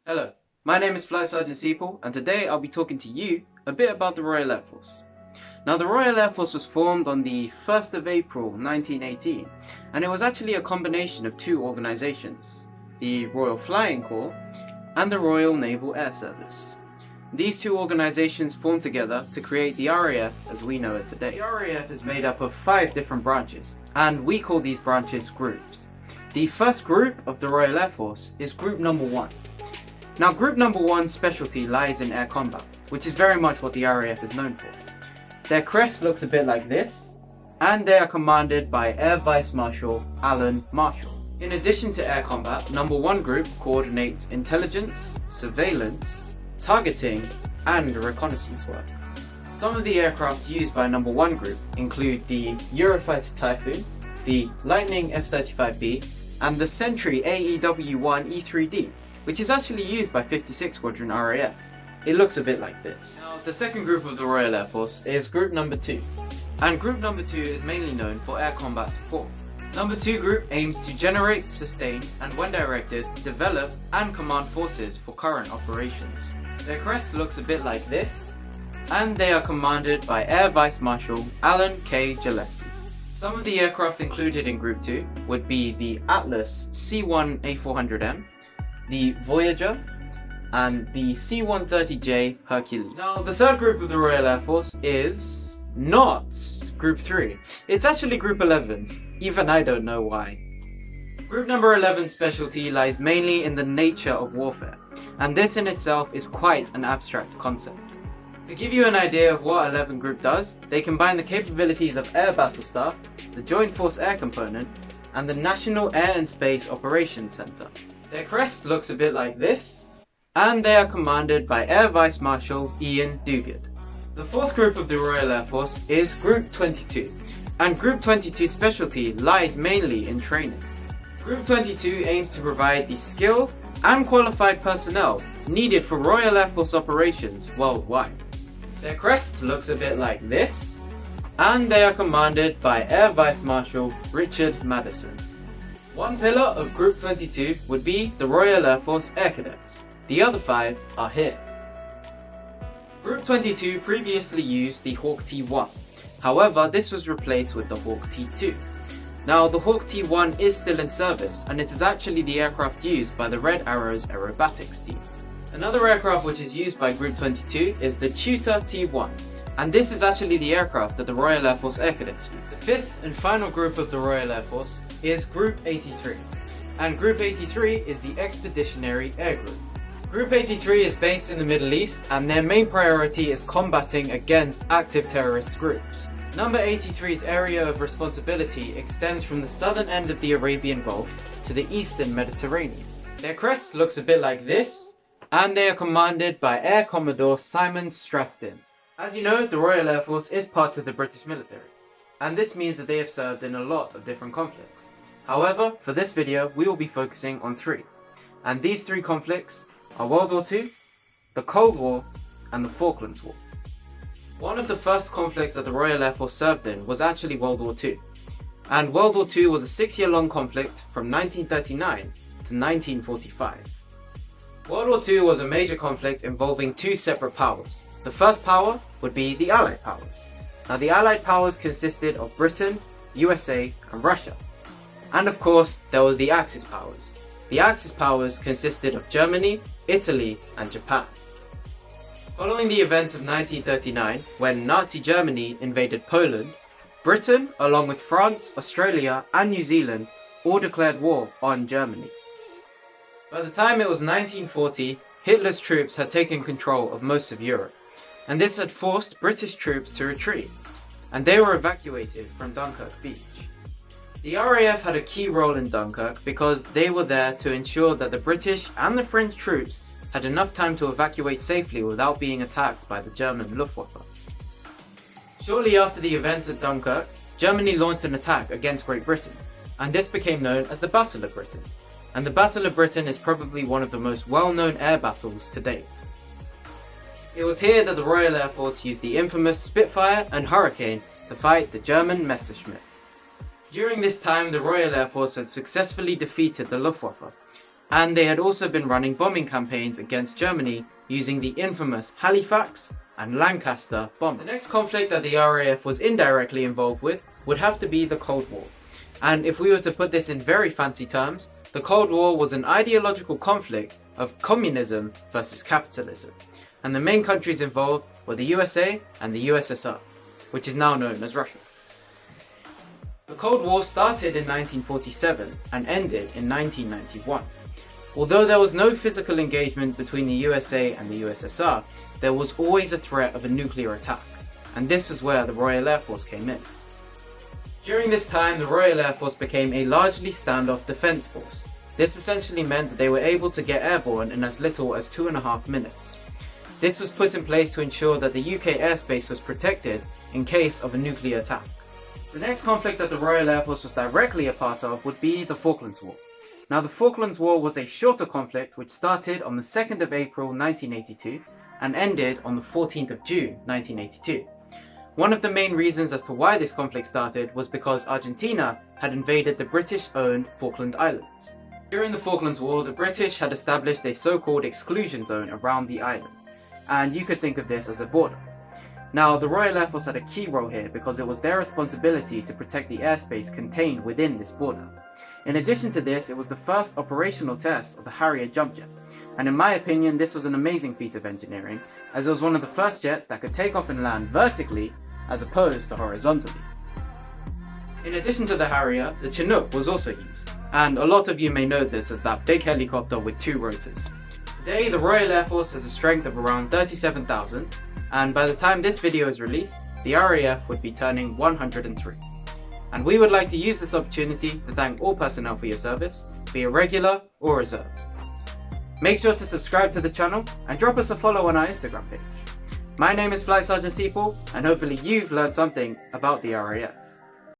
Hello, my name is Flight Sergeant Seepaul, and today I'll be talking to you a bit about the Royal Air Force. Now, the Royal Air Force was formed on the 1st of April 1918, and it was actually a combination of two organisations, the Royal Flying Corps and the Royal Naval Air Service. These two organisations formed together to create the RAF as we know it today. The RAF is made up of 5 different branches, and we call these branches groups. The first group of the Royal Air Force is Group Number 1. Now, Group Number 1's specialty lies in air combat, which is very much what the RAF is known for. Their crest looks a bit like this, and they are commanded by Air Vice Marshal Alan Marshall. In addition to air combat, Number 1 Group coordinates intelligence, surveillance, targeting, and reconnaissance work. Some of the aircraft used by Number 1 Group include the Eurofighter Typhoon, the Lightning F-35B, and the Sentry AEW-1 E-3D, which is actually used by 56 Squadron RAF. It looks a bit like this. Now, the second group of the Royal Air Force is Group Number 2, and Group Number 2 is mainly known for air combat support. Number 2 Group aims to generate, sustain, and when directed, develop and command forces for current operations. Their crest looks a bit like this, and they are commanded by Air Vice Marshal Alan K. Gillespie. Some of the aircraft included in Group 2 would be the Atlas C-1A400M, the Voyager, and the C-130J Hercules. Now, the third group of the Royal Air Force is not Group 3. It's actually Group 11. Even I don't know why. Group Number 11's specialty lies mainly in the nature of warfare, and this in itself is quite an abstract concept. To give you an idea of what 11 Group does, they combine the capabilities of Air Battle Staff, the Joint Force Air Component, and the National Air and Space Operations Center. Their crest looks a bit like this, and they are commanded by Air Vice Marshal Ian Duguid. The fourth group of the Royal Air Force is Group 22, and Group 22's specialty lies mainly in training. Group 22 aims to provide the skilled and qualified personnel needed for Royal Air Force operations worldwide. Their crest looks a bit like this, and they are commanded by Air Vice Marshal Richard Madison. One pillar of Group 22 would be the Royal Air Force Air Cadets. The other 5 are here. Group 22 previously used the Hawk T-1. However, this was replaced with the Hawk T-2. Now, the Hawk T-1 is still in service, and it is actually the aircraft used by the Red Arrows aerobatics team. Another aircraft which is used by Group 22 is the Tutor T-1, and this is actually the aircraft that the Royal Air Force Air Cadets use. The fifth and final group of the Royal Air Force is Group 83, and Group 83 is the Expeditionary Air Group. Group 83 is based in the Middle East, and their main priority is combating against active terrorist groups. Number 83's area of responsibility extends from the southern end of the Arabian Gulf to the eastern Mediterranean. Their crest looks a bit like this, and they are commanded by Air Commodore Simon Strastin. As you know, the Royal Air Force is part of the British military, and this means that they have served in a lot of different conflicts. However, for this video, we will be focusing on 3, and these 3 conflicts are World War II, the Cold War, and the Falklands War. One of the first conflicts that the Royal Air Force served in was actually World War II, and World War II was a 6-year-long conflict from 1939 to 1945. World War II was a major conflict involving 2 separate powers. The first power would be the Allied powers. Now, the Allied powers consisted of Britain, USA, and Russia. And of course, there was the Axis powers. The Axis powers consisted of Germany, Italy, and Japan. Following the events of 1939, when Nazi Germany invaded Poland, Britain, along with France, Australia, and New Zealand, all declared war on Germany. By the time it was 1940, Hitler's troops had taken control of most of Europe, and this had forced British troops to retreat, and they were evacuated from Dunkirk Beach. The RAF had a key role in Dunkirk because they were there to ensure that the British and the French troops had enough time to evacuate safely without being attacked by the German Luftwaffe. Shortly after the events at Dunkirk, Germany launched an attack against Great Britain, and this became known as the Battle of Britain. And the Battle of Britain is probably one of the most well-known air battles to date. It was here that the Royal Air Force used the infamous Spitfire and Hurricane to fight the German Messerschmitt. During this time, the Royal Air Force had successfully defeated the Luftwaffe, and they had also been running bombing campaigns against Germany using the infamous Halifax and Lancaster bombers. The next conflict that the RAF was indirectly involved with would have to be the Cold War. And if we were to put this in very fancy terms, the Cold War was an ideological conflict of communism versus capitalism. And the main countries involved were the USA and the USSR, which is now known as Russia. The Cold War started in 1947 and ended in 1991. Although there was no physical engagement between the USA and the USSR, there was always a threat of a nuclear attack, and this is where the Royal Air Force came in. During this time, the Royal Air Force became a largely standoff defence force. This essentially meant that they were able to get airborne in as little as 2.5 minutes. This was put in place to ensure that the UK airspace was protected in case of a nuclear attack. The next conflict that the Royal Air Force was directly a part of would be the Falklands War. Now, the Falklands War was a shorter conflict which started on the 2nd of April 1982 and ended on the 14th of June 1982. One of the main reasons as to why this conflict started was because Argentina had invaded the British-owned Falkland Islands. During the Falklands War, the British had established a so-called exclusion zone around the island, and you could think of this as a border. Now, the Royal Air Force had a key role here because it was their responsibility to protect the airspace contained within this border. In addition to this, it was the first operational test of the Harrier jump jet, and in my opinion this was an amazing feat of engineering, as it was one of the first jets that could take off and land vertically as opposed to horizontally. In addition to the Harrier, the Chinook was also used, and a lot of you may know this as that big helicopter with 2 rotors. Today the Royal Air Force has a strength of around 37,000, and by the time this video is released, the RAF would be turning 103. And we would like to use this opportunity to thank all personnel for your service, be it regular or reserve. Make sure to subscribe to the channel and drop us a follow on our Instagram page. My name is Flight Sergeant Seepaul, and hopefully you've learned something about the RAF.